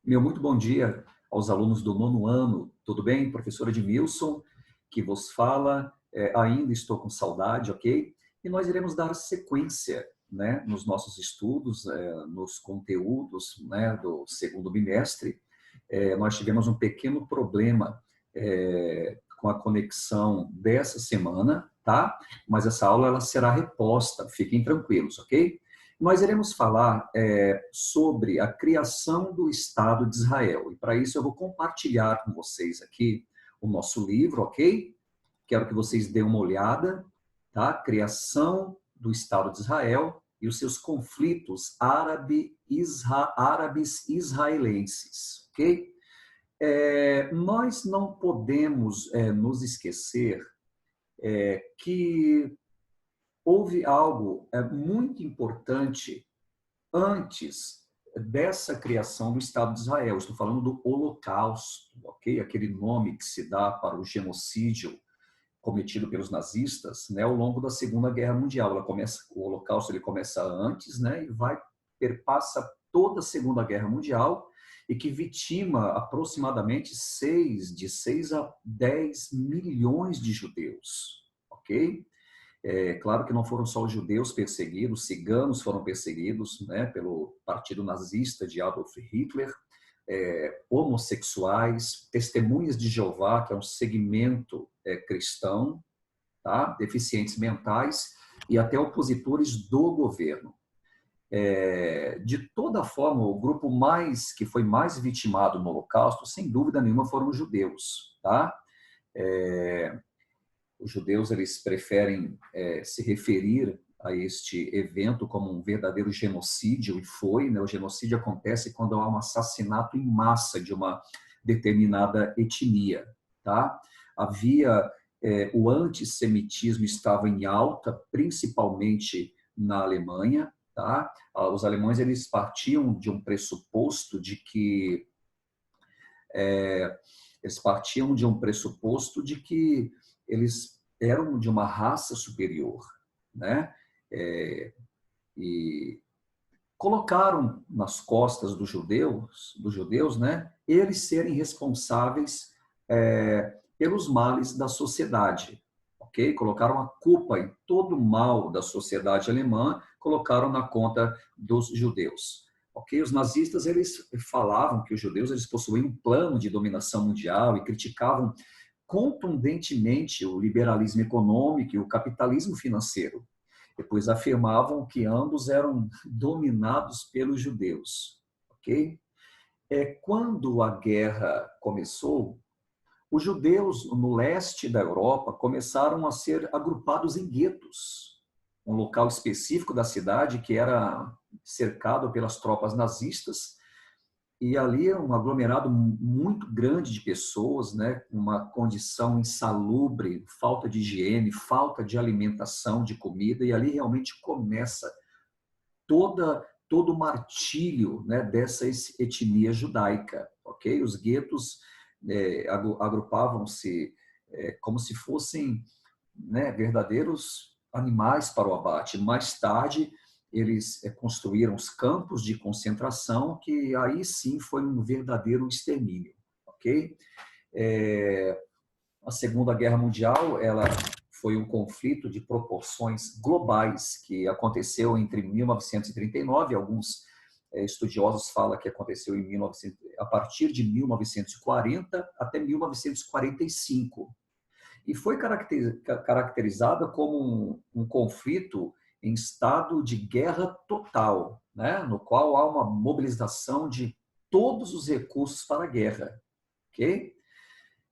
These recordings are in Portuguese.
Muito bom dia aos alunos do nono ano. Tudo bem? Professor Edmilson, que vos fala. Ainda estou com saudade, ok? E nós iremos dar sequência, né, nos nossos estudos, nos conteúdos, né, do segundo bimestre. Nós tivemos um pequeno problema com a conexão dessa semana, tá? Mas essa aula ela será reposta, fiquem tranquilos, ok? Nós iremos falar sobre a criação do Estado de Israel. E para isso eu vou compartilhar com vocês aqui o nosso livro, ok? Quero que vocês deem uma olhada, tá? Criação do Estado de Israel e os seus conflitos árabes israelenses, ok? Nós não podemos nos esquecer que houve algo muito importante antes dessa criação do Estado de Israel. Estou falando do Holocausto, ok? Aquele nome que se dá para o genocídio cometido pelos nazistas, né, ao longo da Segunda Guerra Mundial. O Holocausto ele começa antes, né, e perpassa toda a Segunda Guerra Mundial e que vitima aproximadamente de 6 a 10 milhões de judeus, ok? Claro que não foram só os judeus perseguidos, ciganos foram perseguidos, né, pelo partido nazista de Adolf Hitler, homossexuais, testemunhas de Jeová, que é um segmento cristão, tá? Deficientes mentais e até opositores do governo. De toda forma, o grupo que foi mais vitimado no Holocausto, sem dúvida nenhuma, foram os judeus, tá? Os judeus eles preferem se referir a este evento como um verdadeiro genocídio, e foi, né? O genocídio acontece quando há um assassinato em massa de uma determinada etnia, tá? Havia o antissemitismo estava em alta, principalmente na Alemanha, tá? Os alemães eles partiam de um pressuposto de que eles eram de uma raça superior, né? E colocaram nas costas dos judeus, né? Eles serem responsáveis pelos males da sociedade, ok? Colocaram a culpa em todo o mal da sociedade alemã, colocaram na conta dos judeus. Ok? Os nazistas eles falavam que os judeus eles possuíam um plano de dominação mundial e criticavam contundentemente o liberalismo econômico e o capitalismo financeiro. Depois afirmavam que ambos eram dominados pelos judeus. Ok? Quando a guerra começou, os judeus no leste da Europa começaram a ser agrupados em guetos, um local específico da cidade que era cercado pelas tropas nazistas, e ali é um aglomerado muito grande de pessoas, né, uma condição insalubre, falta de higiene, falta de alimentação, de comida, e ali realmente começa todo o martírio, né, dessa etnia judaica, ok? Os guetos agrupavam-se como se fossem, né, verdadeiros animais para o abate. Mais tarde, eles construíram os campos de concentração, que aí sim foi um verdadeiro extermínio, ok? A Segunda Guerra Mundial, ela foi um conflito de proporções globais que aconteceu entre 1939, alguns estudiosos falam que aconteceu a partir de 1940 até 1945. E foi caracterizada como um conflito em estado de guerra total, né? No qual há uma mobilização de todos os recursos para a guerra. Ok?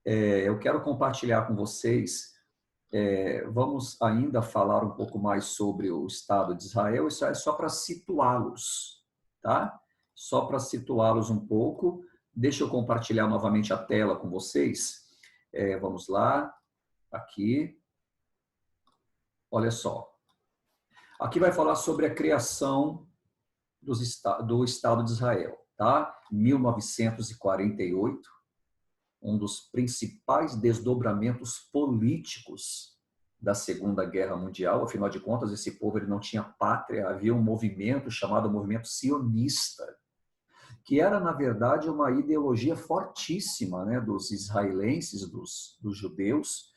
Eu quero compartilhar com vocês, vamos ainda falar um pouco mais sobre o Estado de Israel, isso é só para situá-los, tá? Só para situá-los um pouco. Deixa eu compartilhar novamente a tela com vocês. Vamos lá, aqui. Olha só. Aqui vai falar sobre a criação do Estado de Israel, tá? 1948. Um dos principais desdobramentos políticos da Segunda Guerra Mundial. Afinal de contas, esse povo ele não tinha pátria, havia um movimento chamado movimento sionista, que era, na verdade, uma ideologia fortíssima, né, dos israelenses, dos judeus,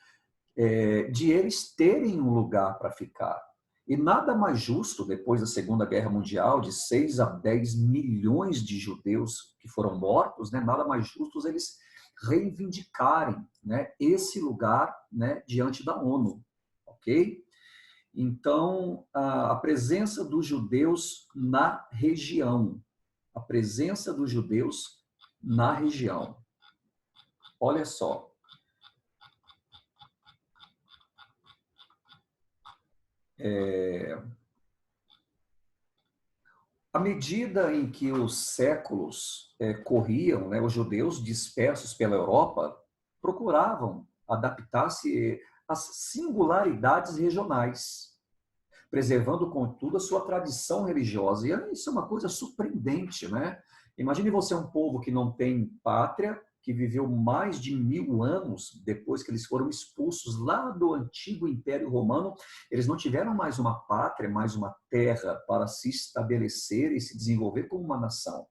de eles terem um lugar para ficar. E nada mais justo, depois da Segunda Guerra Mundial, de 6 a 10 milhões de judeus que foram mortos, né, nada mais justo eles reivindicarem, né, esse lugar, né, diante da ONU. Ok? Então, a presença dos judeus na região. A presença dos judeus na região. Olha só. À medida em que os séculos corriam, né, os judeus dispersos pela Europa procuravam adaptar-se às singularidades regionais, preservando, contudo, a sua tradição religiosa. E isso é uma coisa surpreendente, né? Imagine você um povo que não tem pátria, que viveu mais de 1000 anos depois que eles foram expulsos lá do antigo Império Romano. Eles não tiveram mais uma pátria, mais uma terra para se estabelecer e se desenvolver como uma nação.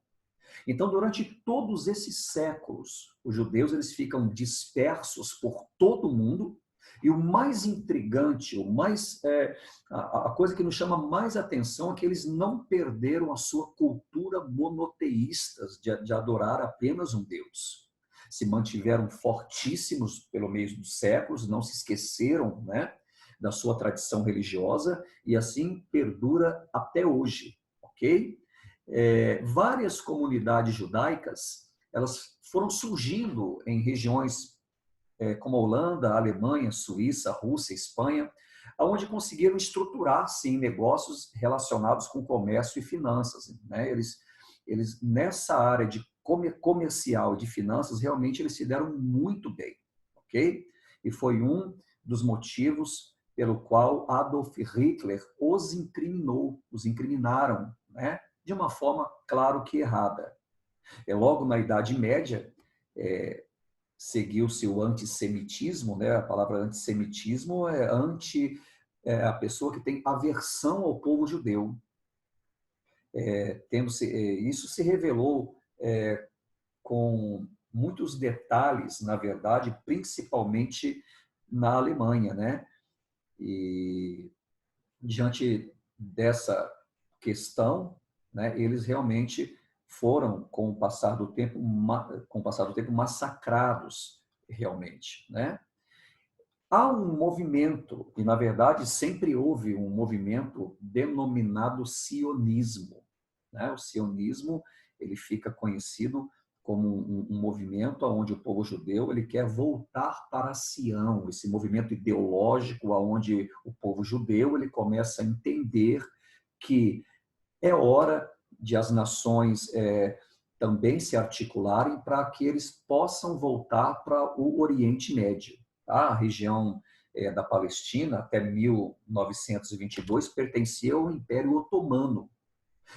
Então, durante todos esses séculos, os judeus eles ficam dispersos por todo o mundo. E o mais intrigante, a coisa que nos chama mais atenção é que eles não perderam a sua cultura monoteísta de adorar apenas um Deus. Se mantiveram fortíssimos pelo meio dos séculos, não se esqueceram, né, da sua tradição religiosa e assim perdura até hoje, ok? Várias comunidades judaicas elas foram surgindo em regiões como a Holanda, a Alemanha, Suíça, Rússia, Espanha, onde conseguiram estruturar-se em negócios relacionados com comércio e finanças. Né? Eles nessa área de comercial de finanças, realmente eles se deram muito bem, ok? E foi um dos motivos pelo qual Adolf Hitler os incriminaram, né? De uma forma, claro que errada. Logo na Idade Média, seguiu-se o antissemitismo, né? A palavra antissemitismo a pessoa que tem aversão ao povo judeu. Isso se revelou com muitos detalhes, na verdade, principalmente na Alemanha, né? E diante dessa questão, né, eles realmente foram, com o passar do tempo, massacrados, realmente, né? Há um movimento, e na verdade sempre houve um movimento denominado sionismo, né? O sionismo, ele fica conhecido como um movimento onde o povo judeu ele quer voltar para Sião, esse movimento ideológico onde o povo judeu ele começa a entender que é hora de as nações também se articularem para que eles possam voltar para o Oriente Médio. Tá? A região da Palestina, até 1922, pertencia ao Império Otomano.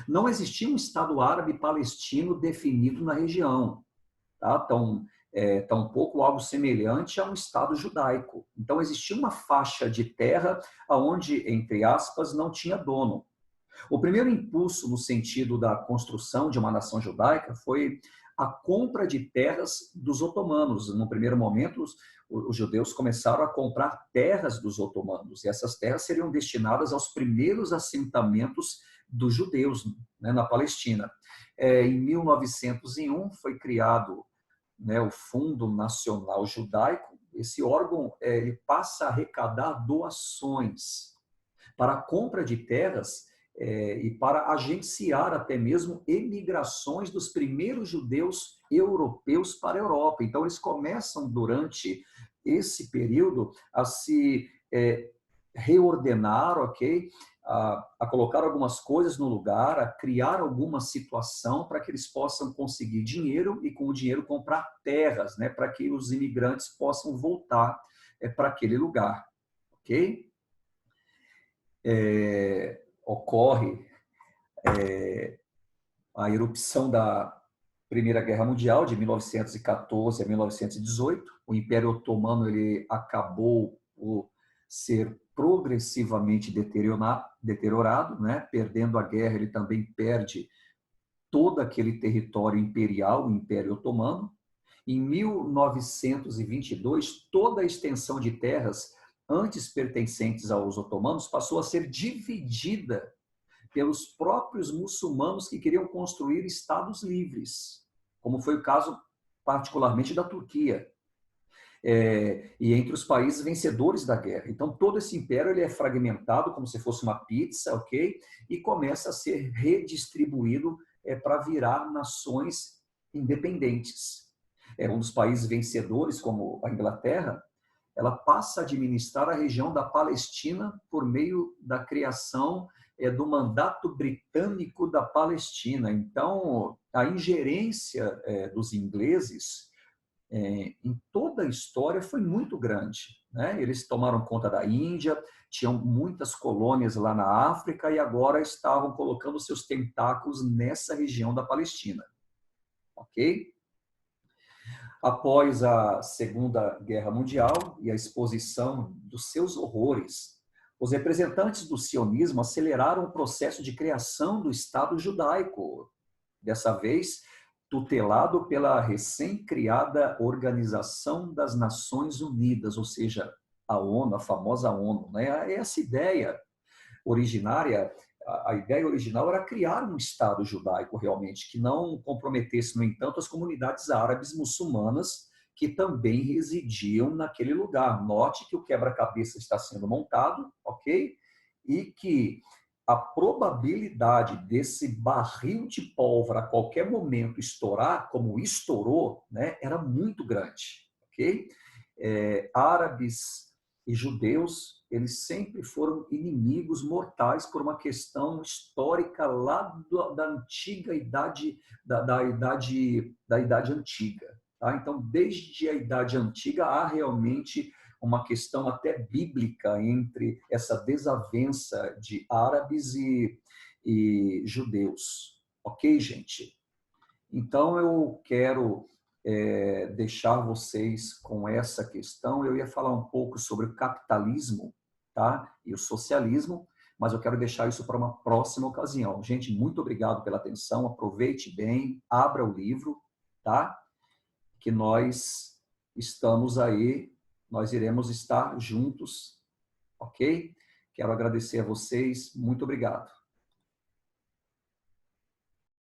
Não existia um Estado árabe palestino definido na região. Tá? Tampouco algo semelhante a um Estado judaico. Então, existia uma faixa de terra onde, entre aspas, não tinha dono. O primeiro impulso no sentido da construção de uma nação judaica foi a compra de terras dos otomanos. No primeiro momento, os judeus começaram a comprar terras dos otomanos, e essas terras seriam destinadas aos primeiros assentamentos dos judeus, né, na Palestina. Em 1901, foi criado, né, o Fundo Nacional Judaico. Esse órgão ele passa a arrecadar doações para a compra de terras e para agenciar até mesmo emigrações dos primeiros judeus europeus para a Europa. Então, eles começam, durante esse período, a se reordenar, ok? A colocar algumas coisas no lugar, a criar alguma situação para que eles possam conseguir dinheiro e, com o dinheiro, comprar terras, né? Para que os imigrantes possam voltar para aquele lugar, ok? Ocorre a erupção da Primeira Guerra Mundial, de 1914 a 1918. O Império Otomano ele acabou por ser progressivamente deteriorado, né? Perdendo a guerra, ele também perde todo aquele território imperial, o Império Otomano. Em 1922, toda a extensão de terras antes pertencentes aos otomanos passou a ser dividida pelos próprios muçulmanos que queriam construir estados livres, como foi o caso particularmente da Turquia. E entre os países vencedores da guerra. Então, todo esse império ele é fragmentado como se fosse uma pizza, ok? E começa a ser redistribuído para virar nações independentes. Um dos países vencedores, como a Inglaterra, ela passa a administrar a região da Palestina por meio da criação do mandato britânico da Palestina. Então, a ingerência dos ingleses em toda a história foi muito grande, né? Eles tomaram conta da Índia, tinham muitas colônias lá na África e agora estavam colocando seus tentáculos nessa região da Palestina, ok? Após a Segunda Guerra Mundial e a exposição dos seus horrores, os representantes do sionismo aceleraram o processo de criação do Estado judaico, dessa vez tutelado pela recém-criada Organização das Nações Unidas, ou seja, a ONU, a famosa ONU, né? Essa ideia originária, a ideia original era criar um Estado judaico realmente, que não comprometesse, no entanto, as comunidades árabes muçulmanas que também residiam naquele lugar. Note que o quebra-cabeça está sendo montado, ok? E que a probabilidade desse barril de pólvora a qualquer momento estourar, como estourou, né, era muito grande, ok? Árabes e judeus, eles sempre foram inimigos mortais por uma questão histórica lá da antiga idade, da idade antiga. Tá? Então, desde a idade antiga, há realmente uma questão até bíblica entre essa desavença de árabes e judeus. Ok, gente? Então, eu quero deixar vocês com essa questão. Eu ia falar um pouco sobre o capitalismo, tá? E o socialismo, mas eu quero deixar isso para uma próxima ocasião. Gente, muito obrigado pela atenção. Aproveite bem, abra o livro, tá? Que nós estamos aí, nós iremos estar juntos, ok? Quero agradecer a vocês, muito obrigado.